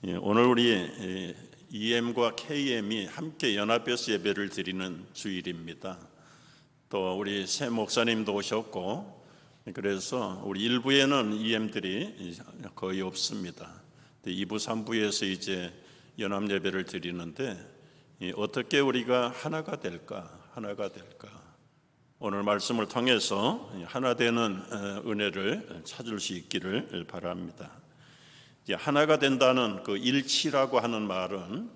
오늘 우리 EM과 KM이 함께 연합해서 예배를 드리는 주일입니다. 또 우리 새 목사님도 오셨고, 그래서 우리 1부에는 EM들이 거의 없습니다. 2부, 3부에서 이제 연합 예배를 드리는데 어떻게 우리가 하나가 될까? 오늘 말씀을 통해서 하나 되는 은혜를 찾을 수 있기를 바랍니다. 하나가 된다는 그 일치라고 하는 말은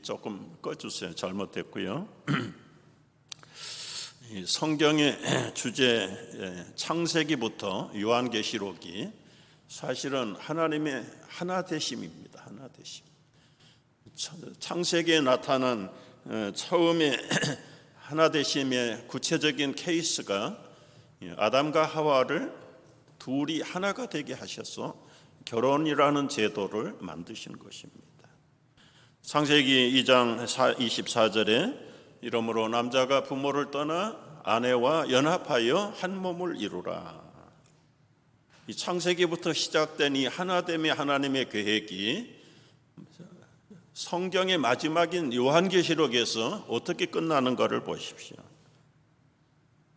조금 꺼주세요. 잘못됐고요. 성경의 주제 창세기부터 요한계시록이 사실은 하나님의 하나되심입니다. 하나되심. 창세기에 나타난 처음에 하나되심의 구체적인 케이스가 아담과 하와를 둘이 하나가 되게 하셔서 결혼이라는 제도를 만드신 것입니다. 창세기 2장 24절에 이러므로 남자가 부모를 떠나 아내와 연합하여 한 몸을 이루라. 이 창세기부터 시작된 이 하나됨의 하나님의 계획이 성경의 마지막인 요한계시록에서 어떻게 끝나는가를 보십시오.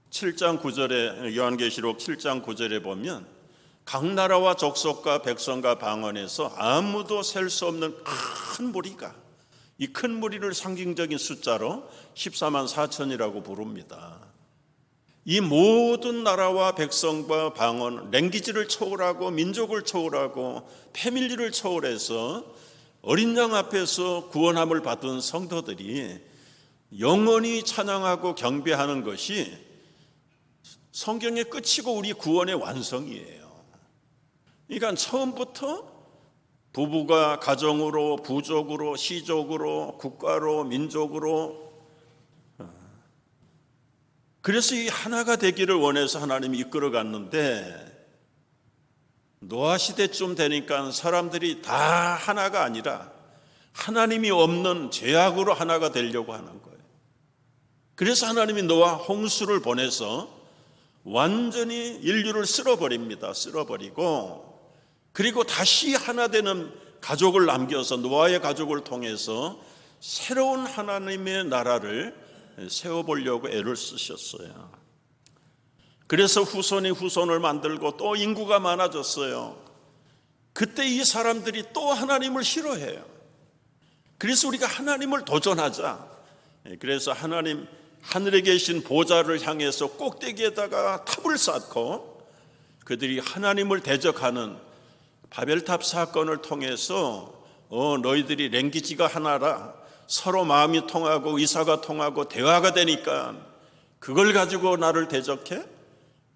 7장 9절에 요한계시록 7장 9절에 보면 각 나라와 족속과 백성과 방언에서 아무도 셀 수 없는 큰 무리가, 이 큰 무리를 상징적인 숫자로 14만 4천이라고 부릅니다. 이 모든 나라와 백성과 방언, 랭귀지를 초월하고 민족을 초월하고 패밀리를 초월해서 어린 양 앞에서 구원함을 받은 성도들이 영원히 찬양하고 경배하는 것이 성경의 끝이고 우리 구원의 완성이에요. 그러니까 처음부터 부부가 가정으로, 부족으로, 시족으로, 국가로, 민족으로, 그래서 이 하나가 되기를 원해서 하나님이 이끌어 갔는데 노아 시대쯤 되니까 사람들이 다 하나가 아니라 하나님이 없는 죄악으로 하나가 되려고 하는 거예요. 그래서 하나님이 노아 홍수를 보내서 완전히 인류를 쓸어버립니다. 쓸어버리고 그리고 다시 하나 되는 가족을 남겨서 노아의 가족을 통해서 새로운 하나님의 나라를 세워보려고 애를 쓰셨어요. 그래서 후손이 후손을 만들고 또 인구가 많아졌어요. 그때 이 사람들이 또 하나님을 싫어해요. 그래서 우리가 하나님을 도전하자. 그래서 하나님 하늘에 계신 보좌를 향해서 꼭대기에다가 탑을 쌓고 그들이 하나님을 대적하는 바벨탑 사건을 통해서 너희들이 랭귀지가 하나라, 서로 마음이 통하고 의사가 통하고 대화가 되니까 그걸 가지고 나를 대적해?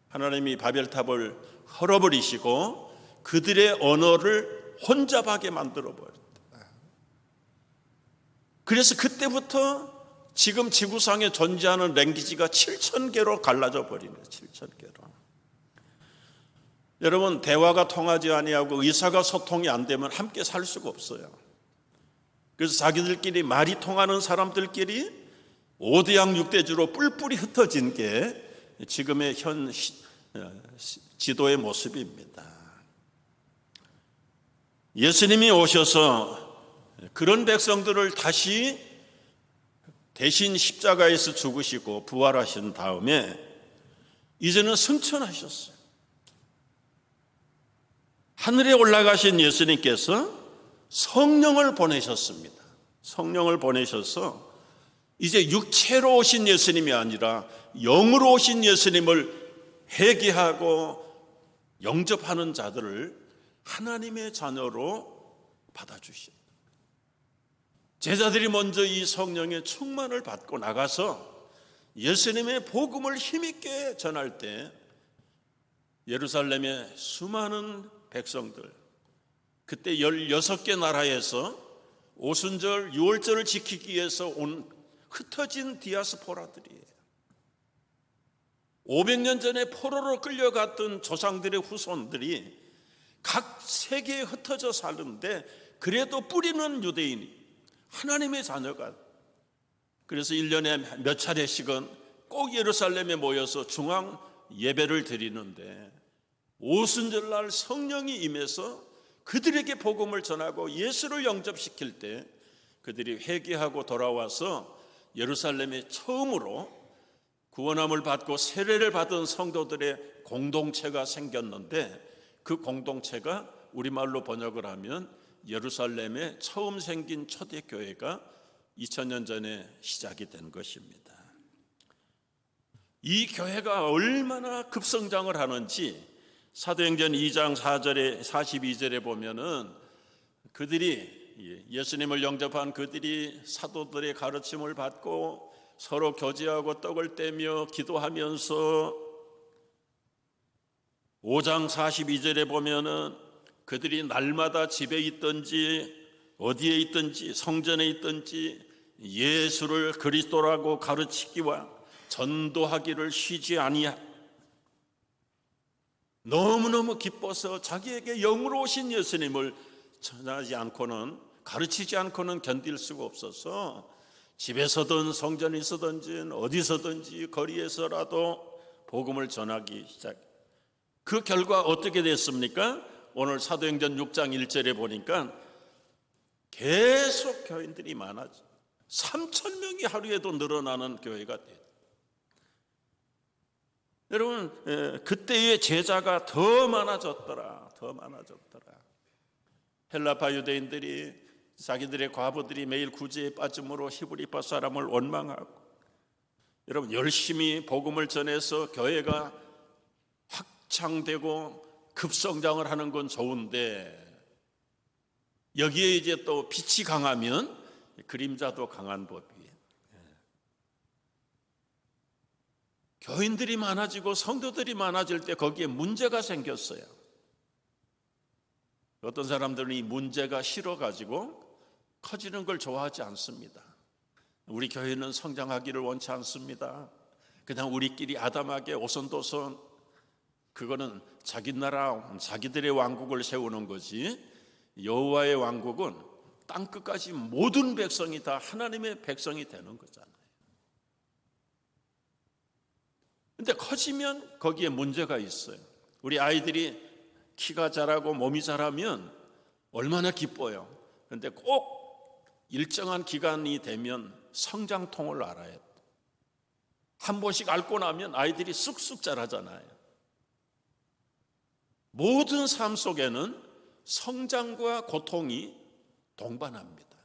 하나님이 바벨탑을 헐어버리시고 그들의 언어를 혼잡하게 만들어버렸다. 그래서 그때부터 지금 지구상에 존재하는 랭귀지가 7,000개로 갈라져 버리네. 7,000개로. 여러분, 대화가 통하지 아니하고 의사가 소통이 안 되면 함께 살 수가 없어요. 그래서 자기들끼리 말이 통하는 사람들끼리 5대양 6대주로 뿔뿔이 흩어진 게 지금의 현 지도의 모습입니다. 예수님이 오셔서 그런 백성들을 다시 대신 십자가에서 죽으시고 부활하신 다음에 이제는 승천하셨어요. 하늘에 올라가신 예수님께서 성령을 보내셨습니다. 성령을 보내셔서 이제 육체로 오신 예수님이 아니라 영으로 오신 예수님을 회개하고 영접하는 자들을 하나님의 자녀로 받아주신 제자들이 먼저 이 성령의 충만을 받고 나가서 예수님의 복음을 힘있게 전할 때 예루살렘의 수많은 백성들, 그때 16개 나라에서 오순절, 유월절을 지키기 위해서 온 흩어진 디아스포라들이에요. 500년 전에 포로로 끌려갔던 조상들의 후손들이 각 세계에 흩어져 사는데 그래도 뿌리는 유대인이 하나님의 자녀가, 그래서 1년에 몇 차례씩은 꼭 예루살렘에 모여서 중앙 예배를 드리는데 오순절날 성령이 임해서 그들에게 복음을 전하고 예수를 영접시킬 때 그들이 회개하고 돌아와서 예루살렘에 처음으로 구원함을 받고 세례를 받은 성도들의 공동체가 생겼는데, 그 공동체가 우리말로 번역을 하면 예루살렘에 처음 생긴 초대교회가 2000년 전에 시작이 된 것입니다. 이 교회가 얼마나 급성장을 하는지 사도행전 2장 4절에 42절에 보면은 그들이, 예수님을 영접한 그들이 사도들의 가르침을 받고 서로 교제하고 떡을 떼며 기도하면서, 5장 42절에 보면은 그들이 날마다 집에 있든지 어디에 있든지 성전에 있든지 예수를 그리스도라고 가르치기와 전도하기를 쉬지 아니하, 너무너무 기뻐서 자기에게 영으로 오신 예수님을 전하지 않고는, 가르치지 않고는 견딜 수가 없어서 집에서든 성전에서든지 어디서든지 거리에서라도 복음을 전하기 시작. 그 결과 어떻게 됐습니까? 오늘 사도행전 6장 1절에 보니까 계속 교인들이 많아져 3,000명이 하루에도 늘어나는 교회가 돼요. 여러분, 그때의 제자가 더 많아졌더라. 헬라파 유대인들이 자기들의 과부들이 매일 구제에 빠짐으로 히브리파 사람을 원망하고, 여러분, 열심히 복음을 전해서 교회가 확장되고 급성장을 하는 건 좋은데, 여기에 이제 또 빛이 강하면 그림자도 강한 법이에요. 교인들이 많아지고 성도들이 많아질 때 거기에 문제가 생겼어요. 어떤 사람들은 이 문제가 싫어가지고 커지는 걸 좋아하지 않습니다. 우리 교회는 성장하기를 원치 않습니다. 그냥 우리끼리 아담하게 오손도손, 그거는 자기 나라, 자기들의 왕국을 세우는 거지, 여호와의 왕국은 땅끝까지 모든 백성이 다 하나님의 백성이 되는 거잖아요. 근데 커지면 거기에 문제가 있어요. 우리 아이들이 키가 자라고 몸이 자라면 얼마나 기뻐요. 그런데 꼭 일정한 기간이 되면 성장통을 알아야 돼. 한 번씩 앓고 나면 아이들이 쑥쑥 자라잖아요. 모든 삶 속에는 성장과 고통이 동반합니다.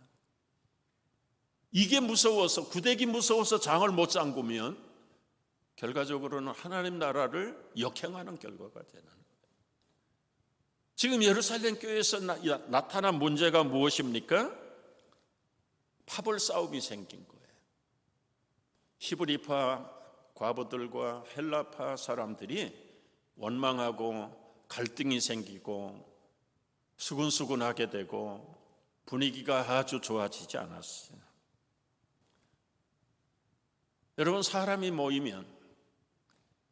이게 무서워서, 구데기 무서워서 장을 못 잠그면 결과적으로는 하나님 나라를 역행하는 결과가 되는 거예요. 지금 예루살렘 교회에서 나타난 문제가 무엇입니까? 파벌 싸움이 생긴 거예요. 히브리파 과부들과 헬라파 사람들이 원망하고 갈등이 생기고 수근수근하게 되고 분위기가 아주 좋아지지 않았어요. 여러분, 사람이 모이면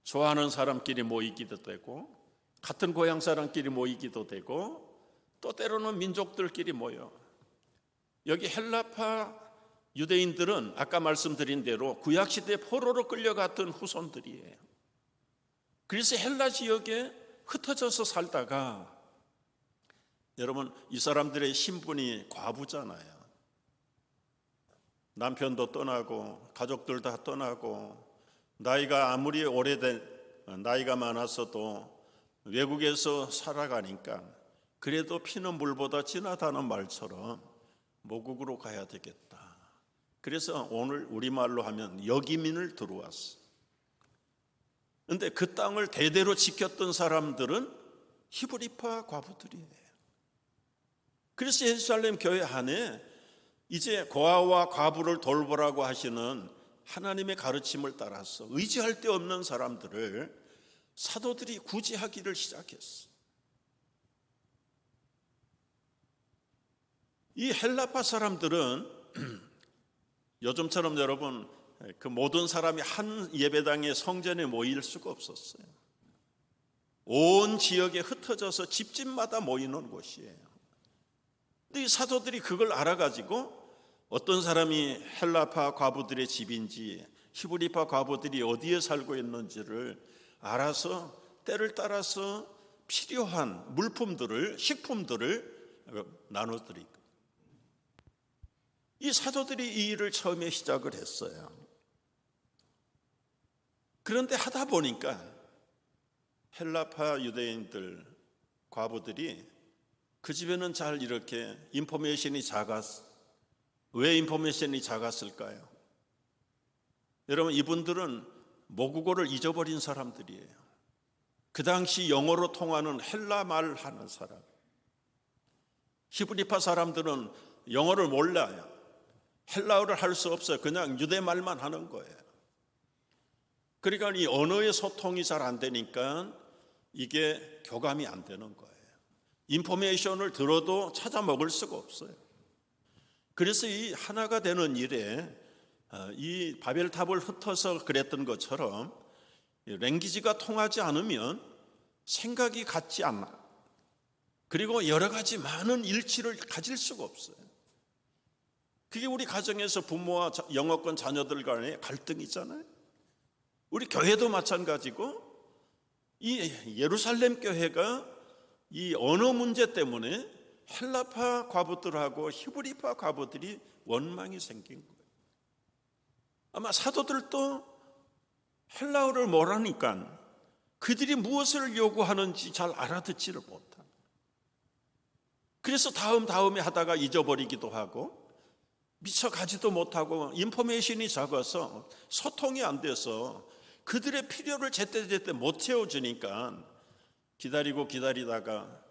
좋아하는 사람끼리 모이기도 되고 같은 고향 사람끼리 모이기도 되고 또 때로는 민족들끼리 모여. 여기 헬라파 유대인들은 아까 말씀드린 대로 구약시대 포로로 끌려갔던 후손들이에요. 그래서 헬라 지역에 흩어져서 살다가, 여러분, 이 사람들의 신분이 과부잖아요. 남편도 떠나고 가족들 다 떠나고, 나이가 아무리 나이가 많았어도 외국에서 살아가니까 그래도 피는 물보다 진하다는 말처럼 모국으로 가야 되겠다. 그래서 오늘 우리말로 하면 여기민을 들어왔어. 그런데 그 땅을 대대로 지켰던 사람들은 히브리파 과부들이에요. 그래서 예루살렘 교회 안에 이제 고아와 과부를 돌보라고 하시는 하나님의 가르침을 따라서 의지할 데 없는 사람들을 사도들이 구제하기를 시작했어. 이 헬라파 사람들은 요즘처럼 여러분 그 모든 사람이 한 예배당의 성전에 모일 수가 없었어요. 온 지역에 흩어져서 집집마다 모이는 곳이에요. 근데 이 사도들이 그걸 알아가지고 어떤 사람이 헬라파 과부들의 집인지 히브리파 과부들이 어디에 살고 있는지를 알아서 때를 따라서 필요한 물품들을, 식품들을 나눠드리고, 이 사도들이 이 일을 처음에 시작을 했어요. 그런데 하다 보니까 헬라파 유대인들, 과부들이 그 집에는 잘 이렇게 인포메이션이 작았어. 왜 인포메이션이 작았을까요? 여러분, 이분들은 모국어를 잊어버린 사람들이에요. 그 당시 영어로 통하는 헬라 말 하는 사람. 히브리파 사람들은 영어를 몰라요. 헬라어를 할 수 없어요. 그냥 유대 말만 하는 거예요. 그러니까 이 언어의 소통이 잘 안 되니까 이게 교감이 안 되는 거예요. 인포메이션을 들어도 찾아 먹을 수가 없어요. 그래서 이 하나가 되는 일에 이 바벨탑을 흩어서 그랬던 것처럼 랭귀지가 통하지 않으면 생각이 같지 않아. 그리고 여러 가지 많은 일치를 가질 수가 없어요. 그게 우리 가정에서 부모와 영어권 자녀들 간의 갈등이잖아요. 우리 교회도 마찬가지고, 이 예루살렘 교회가 이 언어 문제 때문에 헬라파 과부들하고 히브리파 과부들이 원망이 생긴 거예요. 아마 사도들도 헬라어를 모르니까 그들이 무엇을 요구하는지 잘 알아듣지를 못한. 그래서 다음에 하다가 잊어버리기도 하고 미처 가지도 못하고 인포메이션이 적어서 소통이 안 돼서 그들의 필요를 제때제때 못 채워주니까 기다리다가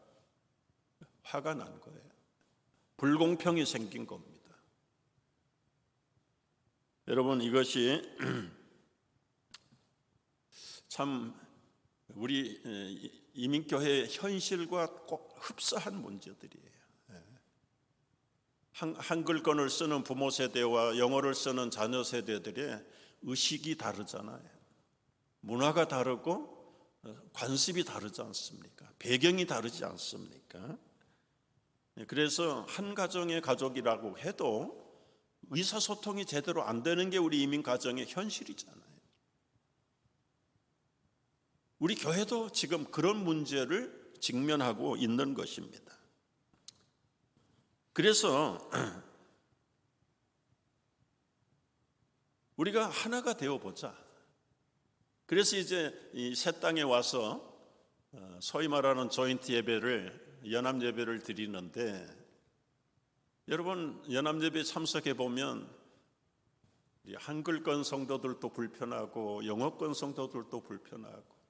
화가 난 거예요. 불공평이 생긴 겁니다. 여러분, 이것이 참 우리 이민교회의 현실과 꼭 흡사한 문제들이에요. 한글권을 쓰는 부모 세대와 영어를 쓰는 자녀 세대들의 의식이 다르잖아요. 문화가 다르고 관습이 다르지 않습니까? 배경이 다르지 않습니까? 그래서 한 가정의 가족이라고 해도 의사소통이 제대로 안 되는 게 우리 이민 가정의 현실이잖아요. 우리 교회도 지금 그런 문제를 직면하고 있는 것입니다. 그래서 우리가 하나가 되어보자. 그래서 이제 이 새 땅에 와서 소위 말하는 조인트 예배를, 연합 예배를 드리는데, 여러분, 연합 예배 참석해 보면 한글권 성도들도 불편하고 영어권 성도들도 불편하고,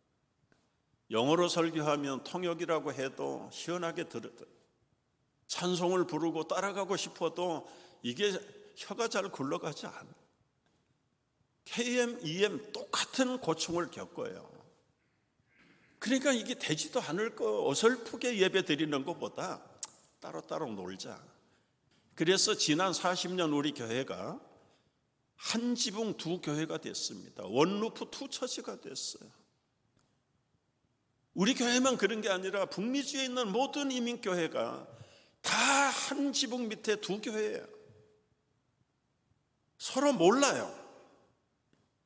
영어로 설교하면 통역이라고 해도 시원하게 찬송을 부르고 따라가고 싶어도 이게 혀가 잘 굴러가지 않아. KM, EM 똑같은 고충을 겪어요. 그러니까 이게 되지도 않을 거, 어설프게 예배 드리는 것보다 따로따로 놀자. 그래서 지난 40년 우리 교회가 한 지붕 두 교회가 됐습니다. 원루프 투 처치가 됐어요. 우리 교회만 그런 게 아니라 북미주에 있는 모든 이민교회가 다 한 지붕 밑에 두 교회예요. 서로 몰라요.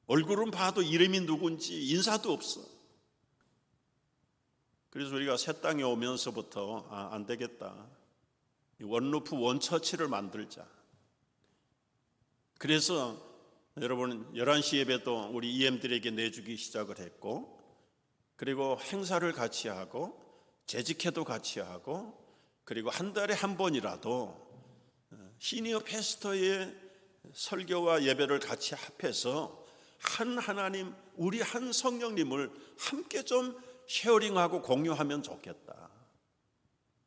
얼굴은 봐도 이름이 누군지 인사도 없어. 그래서 우리가 새 땅에 오면서부터 안 되겠다. 원루프 원처치를 만들자. 그래서 여러분 11시 예배도 우리 EM들에게 내주기 시작을 했고, 그리고 행사를 같이 하고 재직회도 같이 하고, 그리고 한 달에 한 번이라도 시니어 패스터의 설교와 예배를 같이 합해서 한 하나님, 우리 한 성령님을 함께 좀 쉐어링하고 공유하면 좋겠다.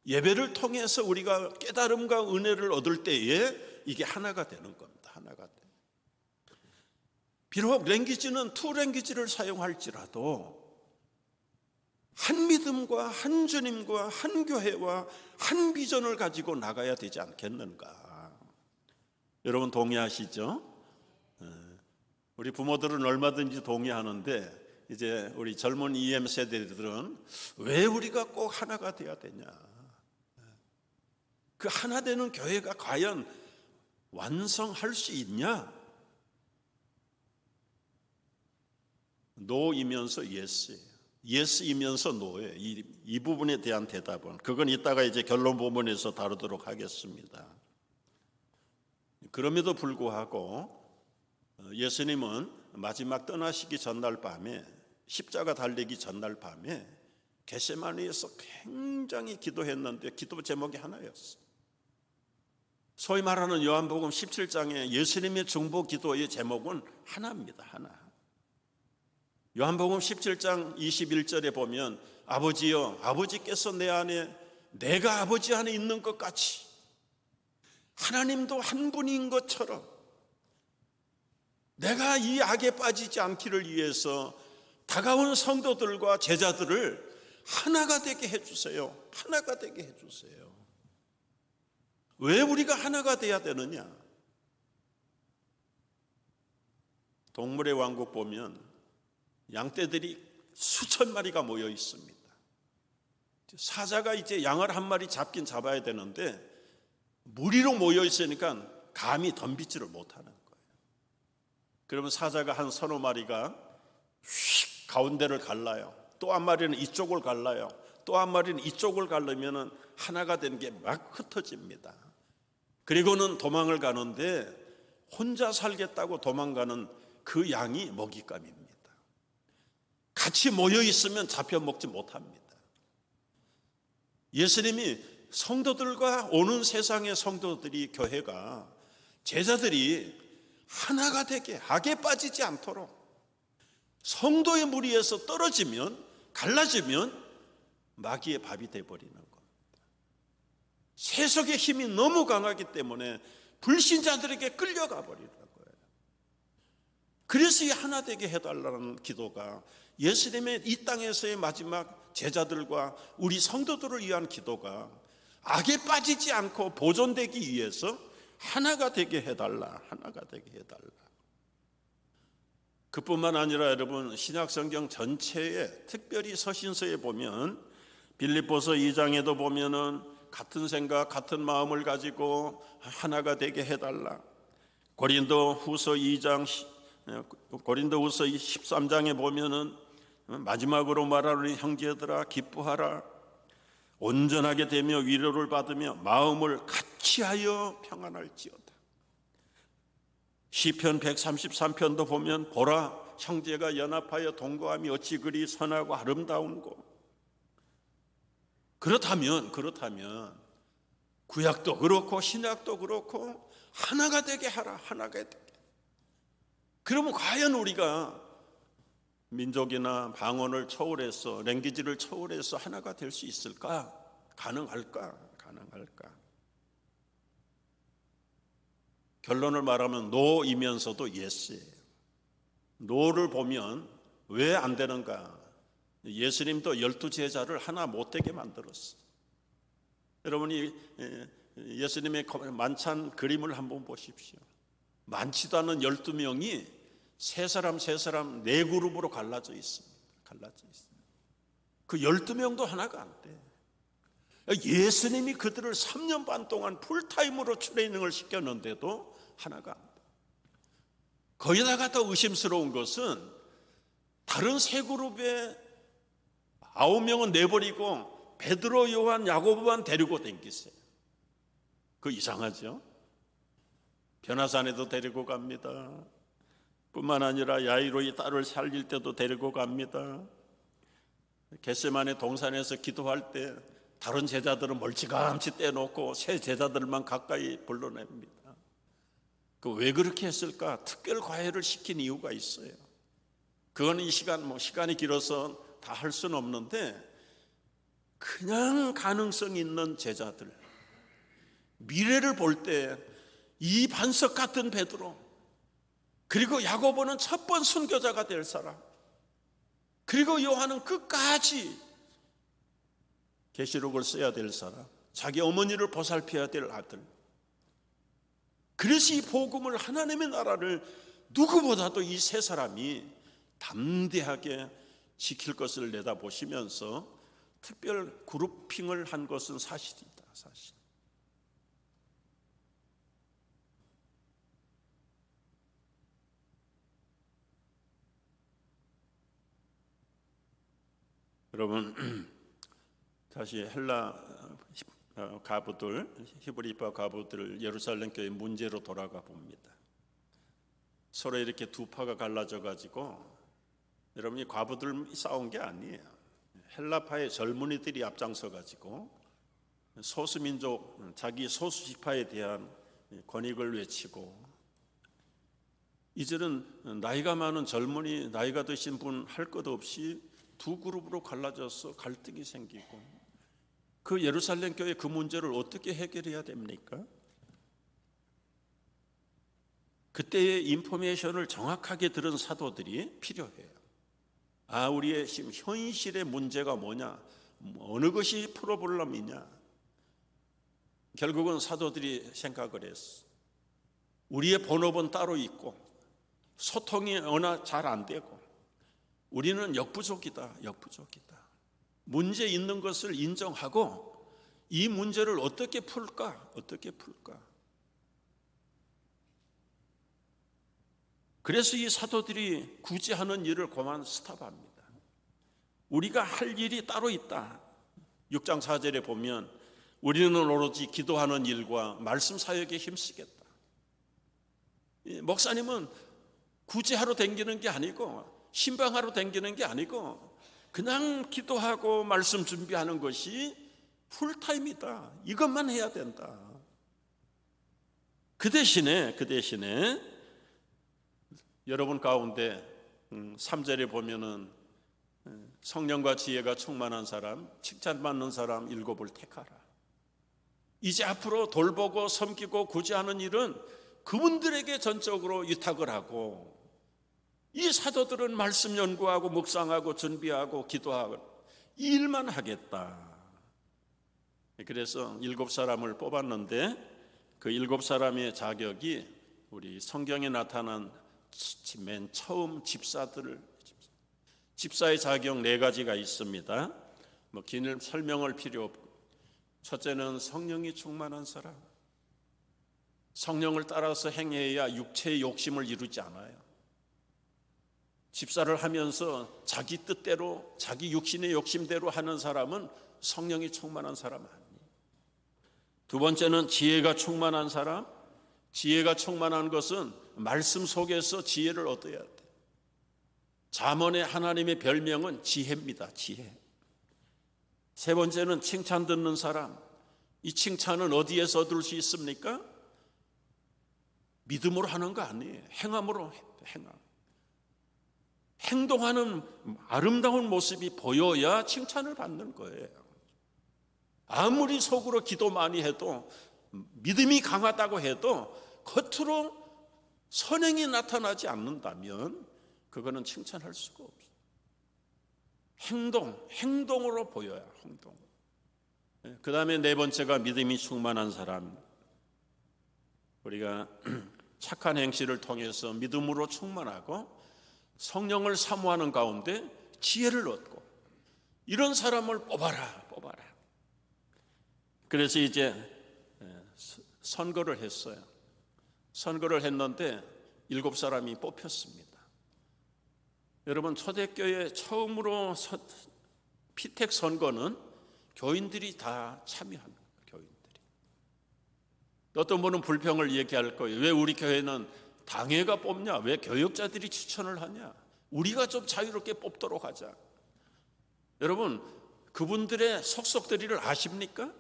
예배를 통해서 우리가 깨달음과 은혜를 얻을 때에 이게 하나가 되는 겁니다. 하나가 돼. 비록 랭귀지는 투 랭귀지를 사용할지라도 한 믿음과 한 주님과 한 교회와 한 비전을 가지고 나가야 되지 않겠는가. 여러분 동의하시죠? 우리 부모들은 얼마든지 동의하는데 이제 우리 젊은 EM 세대들은 왜 우리가 꼭 하나가 돼야 되냐. 그 하나 되는 교회가 과연 완성할 수 있냐? 노이면서 예스예요. 예스이면서 노예요. 이 부분에 대한 대답은 그건 이따가 이제 결론 부분에서 다루도록 하겠습니다. 그럼에도 불구하고 예수님은 마지막 떠나시기 전날 밤에, 십자가 달리기 전날 밤에 겟세마네에서 굉장히 기도했는데 기도 제목이 하나였어요. 소위 말하는 요한복음 17장에 예수님의 중보 기도의 제목은 하나입니다. 하나. 요한복음 17장 21절에 보면 아버지여, 아버지께서 내 안에, 내가 아버지 안에 있는 것 같이 하나님도 한 분인 것처럼 내가 이 악에 빠지지 않기를 위해서 다가온 성도들과 제자들을 하나가 되게 해주세요. 하나가 되게 해주세요. 왜 우리가 하나가 돼야 되느냐? 동물의 왕국 보면 양떼들이 수천 마리가 모여 있습니다. 사자가 이제 양을 한 마리 잡긴 잡아야 되는데 무리로 모여 있으니까 감히 덤비지를 못하는 거예요. 그러면 사자가 한 서너 마리가 휙 가운데를 갈라요. 또 한 마리는 이쪽을 갈라요. 또 한 마리는 이쪽을 갈르면 하나가 되는 게 막 흩어집니다. 그리고는 도망을 가는데 혼자 살겠다고 도망가는 그 양이 먹잇감입니다. 같이 모여 있으면 잡혀 먹지 못합니다. 예수님이 성도들과 오는 세상의 성도들이, 교회가, 제자들이 하나가 되게, 악에 빠지지 않도록, 성도의 무리에서 떨어지면, 갈라지면 마귀의 밥이 되어버리는 겁니다. 세속의 힘이 너무 강하기 때문에 불신자들에게 끌려가 버리는 거예요. 그래서 이 하나 되게 해달라는 기도가, 예수님의 이 땅에서의 마지막 제자들과 우리 성도들을 위한 기도가 악에 빠지지 않고 보존되기 위해서 하나가 되게 해달라, 하나가 되게 해달라. 그뿐만 아니라 여러분, 신약성경 전체에, 특별히 서신서에 보면, 빌립보서 2장에도 보면은 같은 생각, 같은 마음을 가지고 하나가 되게 해달라. 고린도후서 13장에 보면은 마지막으로 말하는 형제들아 기뻐하라, 온전하게 되며 위로를 받으며 마음을 같이하여 평안할지어다. 시편 133편도 보면 보라, 형제가 연합하여 동거함이 어찌 그리 선하고 아름다운고. 그렇다면 구약도 그렇고 신약도 그렇고 하나가 되게 하라, 하나가 되게. 그러면 과연 우리가 민족이나 방언을 초월해서, 랭귀지를 초월해서 하나가 될 수 있을까? 가능할까? 결론을 말하면 노이면서도 예스예요. 노를 보면 왜 안 되는가? 예수님도 12제자를 하나 못되게 만들었어요. 여러분이 예수님의 만찬 그림을 한번 보십시오. 많지도 않은 12명이 세 사람 네 그룹으로 갈라져 있습니다. 그 12명도 하나가 안 돼. 예수님이 그들을 3년 반 동안 풀타임으로 트레이닝을 시켰는데도 하나가 안 돼. 거기다가 더 의심스러운 것은 다른 세 그룹에 9명은 내버리고 베드로, 요한, 야고보만 데리고 댕기세요. 그거 이상하죠? 변화산에도 데리고 갑니다. 뿐만 아니라 야이로의 딸을 살릴 때도 데리고 갑니다. 겟세마네 동산에서 기도할 때 다른 제자들은 멀찌감치 떼놓고 새 제자들만 가까이 불러냅니다. 그 왜 그렇게 했을까? 특별 과외를 시킨 이유가 있어요. 그건 이 시간이 길어서 다 할 수는 없는데, 그냥 가능성 있는 제자들, 미래를 볼 때 이 반석 같은 베드로, 그리고 야고보는 첫 번 순교자가 될 사람, 그리고 요한은 끝까지 계시록을 써야 될 사람, 자기 어머니를 보살펴야 될 아들. 그래서 이 복음을, 하나님의 나라를 누구보다도 이 세 사람이 담대하게 지킬 것을 내다보시면서 특별 그룹핑을 한 것은 사실이다, 사실. 여러분 다시 헬라 가부들, 히브리파 가부들 예루살렘 교회 문제로 돌아가 봅니다. 서로 이렇게 두 파가 갈라져 가지고 여러분이 과부들 싸운 게 아니에요. 헬라파의 젊은이들이 앞장서 가지고 소수민족, 자기 소수지파에 대한 권익을 외치고, 이제는 나이가 많은 젊은이, 나이가 드신 분 할 것 없이 두 그룹으로 갈라져서 갈등이 생기고, 그 예루살렘 교회 그 문제를 어떻게 해결해야 됩니까? 그때의 인포메이션을 정확하게 들은 사도들이 필요해요. 우리의 지금 현실의 문제가 뭐냐, 어느 것이 프로블럼이냐. 결국은 사도들이 생각을 했어. 우리의 본업은 따로 있고 소통이 워낙 잘 안 되고 우리는 역부족이다. 문제 있는 것을 인정하고 이 문제를 어떻게 풀까? 그래서 이 사도들이 굳이 하는 일을 그만 스탑합니다. 우리가 할 일이 따로 있다. 6장 4절에 보면 우리는 오로지 기도하는 일과 말씀 사역에 힘쓰겠다. 목사님은 구제하러 다니는 게 아니고 신방하러 다니는 게 아니고 그냥 기도하고 말씀 준비하는 것이 풀타임이다. 이것만 해야 된다. 그 대신에 여러분 가운데 3절에 보면은 성령과 지혜가 충만한 사람, 칭찬받는 사람 7을 택하라. 이제 앞으로 돌보고 섬기고 구제하는 일은 그분들에게 전적으로 위탁을 하고, 이 사도들은 말씀 연구하고 묵상하고 준비하고 기도하고 이 일만 하겠다. 그래서 7사람을 뽑았는데 그 7사람의 자격이 우리 성경에 나타난 맨 처음 집사의 자격 4가지가 있습니다. 긴 설명을 필요 없고, 첫째는 성령이 충만한 사람. 성령을 따라서 행해야 육체의 욕심을 이루지 않아요. 집사를 하면서 자기 뜻대로, 자기 육신의 욕심대로 하는 사람은 성령이 충만한 사람 아니에요. 두 번째는 지혜가 충만한 사람. 지혜가 충만한 것은 말씀 속에서 지혜를 얻어야 돼. 잠언의 하나님의 별명은 지혜입니다. 지혜. 세 번째는 칭찬 듣는 사람. 이 칭찬은 어디에서 얻을 수 있습니까? 믿음으로 하는 거 아니에요. 행함으로 행함. 행동하는 아름다운 모습이 보여야 칭찬을 받는 거예요. 아무리 속으로 기도 많이 해도, 믿음이 강하다고 해도 겉으로 선행이 나타나지 않는다면 그거는 칭찬할 수가 없어요. 행동으로 보여야 행동. 그 다음에 4번째가 믿음이 충만한 사람. 우리가 착한 행실을 통해서 믿음으로 충만하고 성령을 사모하는 가운데 지혜를 얻고, 이런 사람을 뽑아라. 그래서 이제 선거를 했어요. 선거를 했는데 7사람이 뽑혔습니다. 여러분, 초대교회 처음으로 피택 선거는 교인들이 다 참여합니다. 교인들이. 어떤 분은 불평을 얘기할 거예요. 왜 우리 교회는 당회가 뽑냐? 왜 교역자들이 추천을 하냐? 우리가 좀 자유롭게 뽑도록 하자. 여러분, 그분들의 속속들이를 아십니까?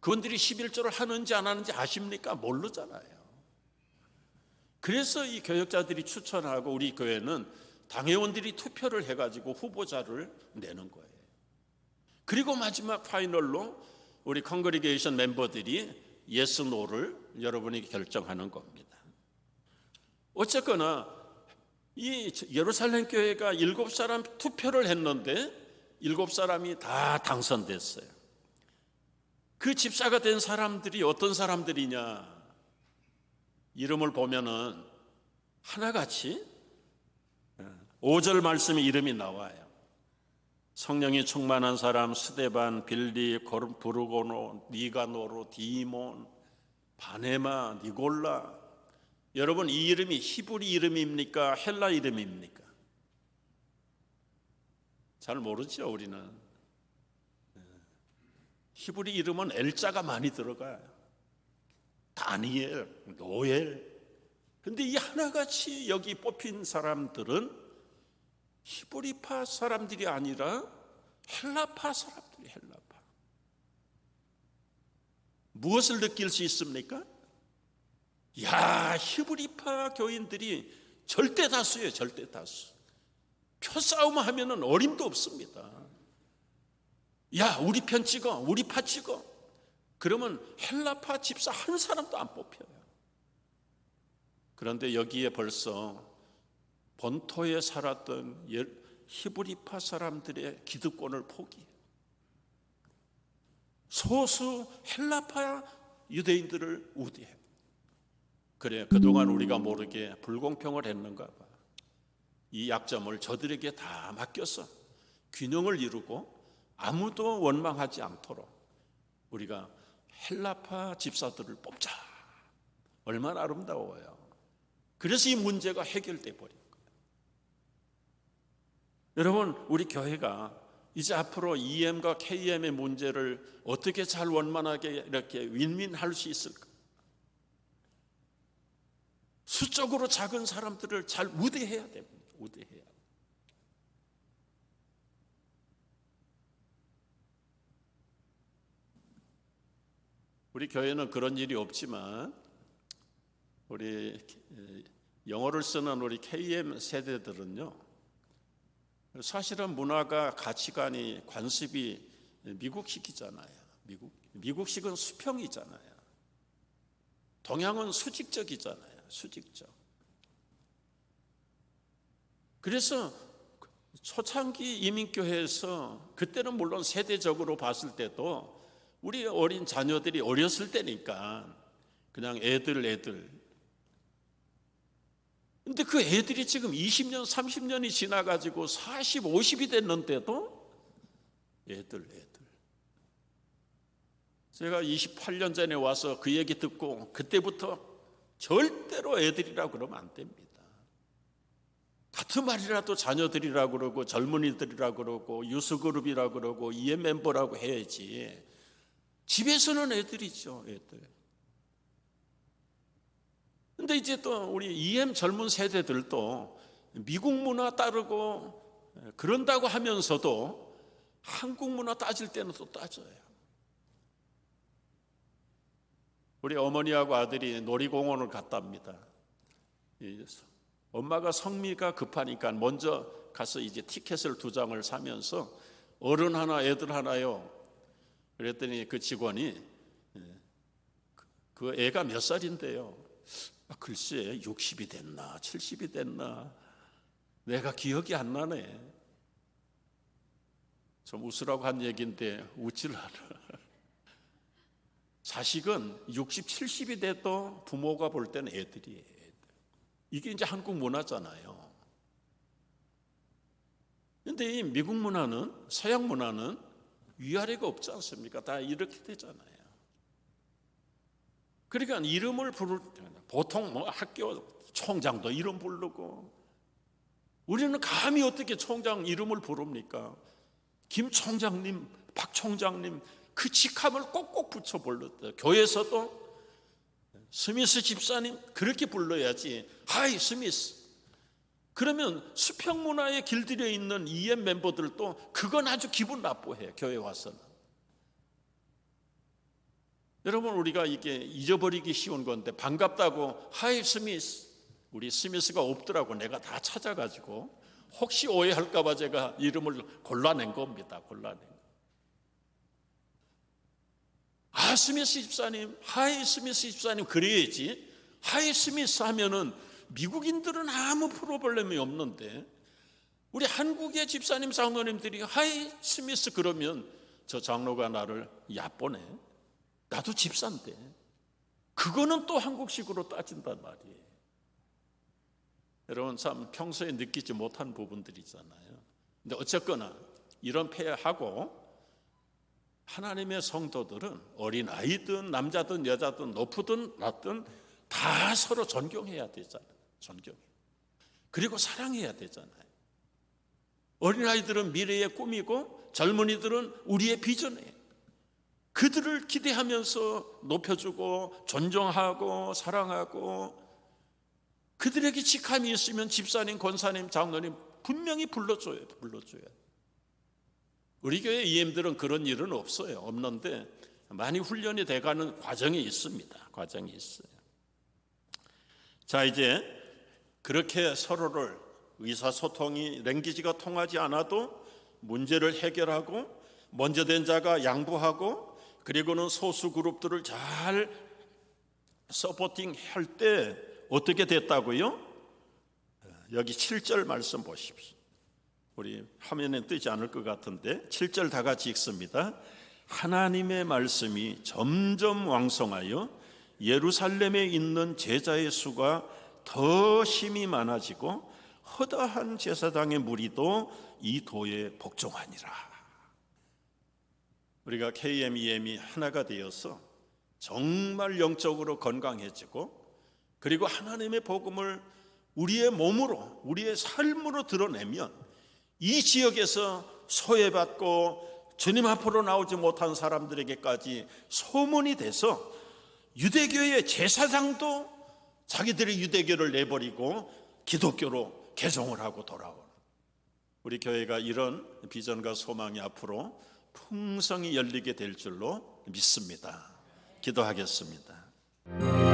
그분들이 11조를 하는지 안 하는지 아십니까? 모르잖아요. 그래서 이 교역자들이 추천하고 우리 교회는 당회원들이 투표를 해가지고 후보자를 내는 거예요. 그리고 마지막 파이널로 우리 컨그리게이션 멤버들이 예스 노를 여러분이 결정하는 겁니다. 어쨌거나 이 예루살렘 교회가 7사람 투표를 했는데 7사람이 다 당선됐어요. 그 집사가 된 사람들이 어떤 사람들이냐? 이름을 보면은 하나같이 5절 말씀에 이름이 나와요. 성령이 충만한 사람 스데반, 빌리, 부르고노, 니가노로, 디몬, 바네마, 니골라. 여러분, 이 이름이 히브리 이름입니까? 헬라 이름입니까? 잘 모르죠, 우리는. 히브리 이름은 엘자가 많이 들어가요. 다니엘, 노엘. 근데 이 하나같이 여기 뽑힌 사람들은 히브리파 사람들이 아니라 헬라파 사람들이 헬라파. 무엇을 느낄 수 있습니까? 야, 히브리파 교인들이 절대 다수예요. 절대 다수. 표싸움 하면은 어림도 없습니다. 야, 우리 편 찍어, 우리 파 찍어. 그러면 헬라파 집사 한 사람도 안 뽑혀요. 그런데 여기에 벌써 본토에 살았던 히브리파 사람들의 기득권을 포기해요. 소수 헬라파 유대인들을 우대해요. 그래, 그동안 우리가 모르게 불공평을 했는가 봐. 이 약점을 저들에게 다 맡겨서 균형을 이루고 아무도 원망하지 않도록 우리가 헬라파 집사들을 뽑자. 얼마나 아름다워요. 그래서 이 문제가 해결돼 버린 거예요. 여러분, 우리 교회가 이제 앞으로 EM과 KM의 문제를 어떻게 잘 원만하게 이렇게 윈윈할 수 있을까? 수적으로 작은 사람들을 잘 우대해야 됩니다. 우대해야. 우리 교회는 그런 일이 없지만 우리 영어를 쓰는 우리 KM 세대들은요, 사실은 문화가 가치관이 관습이 미국식이잖아요. 미국식은 수평이잖아요. 동양은 수직적이잖아요. 수직적. 그래서 초창기 이민교회에서 그때는 물론 세대적으로 봤을 때도 우리 어린 자녀들이 어렸을 때니까 그냥 애들. 근데 그 애들이 지금 20년, 30년이 지나가지고 40, 50이 됐는데도 애들. 제가 28년 전에 와서 그 얘기 듣고 그때부터 절대로 애들이라고 그러면 안 됩니다. 같은 말이라도 자녀들이라고 그러고 젊은이들이라고 그러고 유스그룹이라고 그러고 EM 멤버라고 해야지. 집에서는 애들이죠, 애들. 근데 이제 또 우리 EM 젊은 세대들도 미국 문화 따르고 그런다고 하면서도 한국 문화 따질 때는 또 따져요. 우리 어머니하고 아들이 놀이공원을 갔답니다. 엄마가 성미가 급하니까 먼저 가서 이제 티켓을 2장을 사면서 어른 하나, 애들 하나요. 그랬더니 그 직원이 그 애가 몇 살인데요. 글쎄 60이 됐나 70이 됐나 내가 기억이 안 나네. 좀 웃으라고 한 얘기인데 웃질 않아. 자식은 60, 70이 돼도 부모가 볼 때는 애들이에요. 이게 이제 한국 문화잖아요. 그런데 이 미국 문화는, 서양 문화는 위아래가 없지 않습니까? 다 이렇게 되잖아요. 그러니까 이름을 부를 때 보통 뭐 학교 총장도 이름 부르고, 우리는 감히 어떻게 총장 이름을 부릅니까? 김 총장님, 박 총장님 그 직함을 꼭꼭 붙여 불렀대요. 교회에서도 스미스 집사님 그렇게 불러야지. 하이 스미스. 그러면 수평 문화에 길들여 있는 EM 멤버들도 그건 아주 기분 나빠해요. 교회 와서는. 여러분, 우리가 이게 잊어버리기 쉬운 건데 반갑다고 하이 스미스. 우리 스미스가 없더라고. 내가 다 찾아가지고 혹시 오해할까 봐 제가 이름을 골라낸 겁니다. 골라낸 거. 아, 스미스 집사님, 하이 스미스 집사님 그래야지. 하이 스미스 하면은 미국인들은 아무 프로블렘이 없는데 우리 한국의 집사님 장로님들이 하이 스미스 그러면 저 장로가 나를 얕보네. 나도 집사인데. 그거는 또 한국식으로 따진단 말이에요. 여러분, 참 평소에 느끼지 못한 부분들이잖아요. 근데 어쨌거나 이런 폐하고 하나님의 성도들은 어린아이든 남자든 여자든 높든 낮든 다 서로 존경해야 되잖아요. 존경해. 그리고 사랑해야 되잖아요. 어린아이들은 미래의 꿈이고 젊은이들은 우리의 비전이에요. 그들을 기대하면서 높여주고 존경하고 사랑하고, 그들에게 직함이 있으면 집사님, 권사님, 장로님 분명히 불러줘요. 우리 교회 EM들은 그런 일은 없는데 많이 훈련이 돼가는 과정이 있습니다. 자, 이제 그렇게 서로를 의사소통이 랭귀지가 통하지 않아도 문제를 해결하고, 먼저 된 자가 양보하고, 그리고는 소수 그룹들을 잘 서포팅 할 때 어떻게 됐다고요? 여기 7절 말씀 보십시오. 우리 화면에 뜨지 않을 것 같은데 7절 다 같이 읽습니다. 하나님의 말씀이 점점 왕성하여 예루살렘에 있는 제자의 수가 더 심히 많아지고 허다한 제사장의 무리도 이 도에 복종하니라. 우리가 KM, EM이 하나가 되어서 정말 영적으로 건강해지고, 그리고 하나님의 복음을 우리의 몸으로, 우리의 삶으로 드러내면 이 지역에서 소외받고 주님 앞으로 나오지 못한 사람들에게까지 소문이 돼서 유대교의 제사장도 자기들의 유대교를 내버리고 기독교로 개종을 하고 돌아오는, 우리 교회가 이런 비전과 소망이 앞으로 풍성히 열리게 될 줄로 믿습니다. 기도하겠습니다.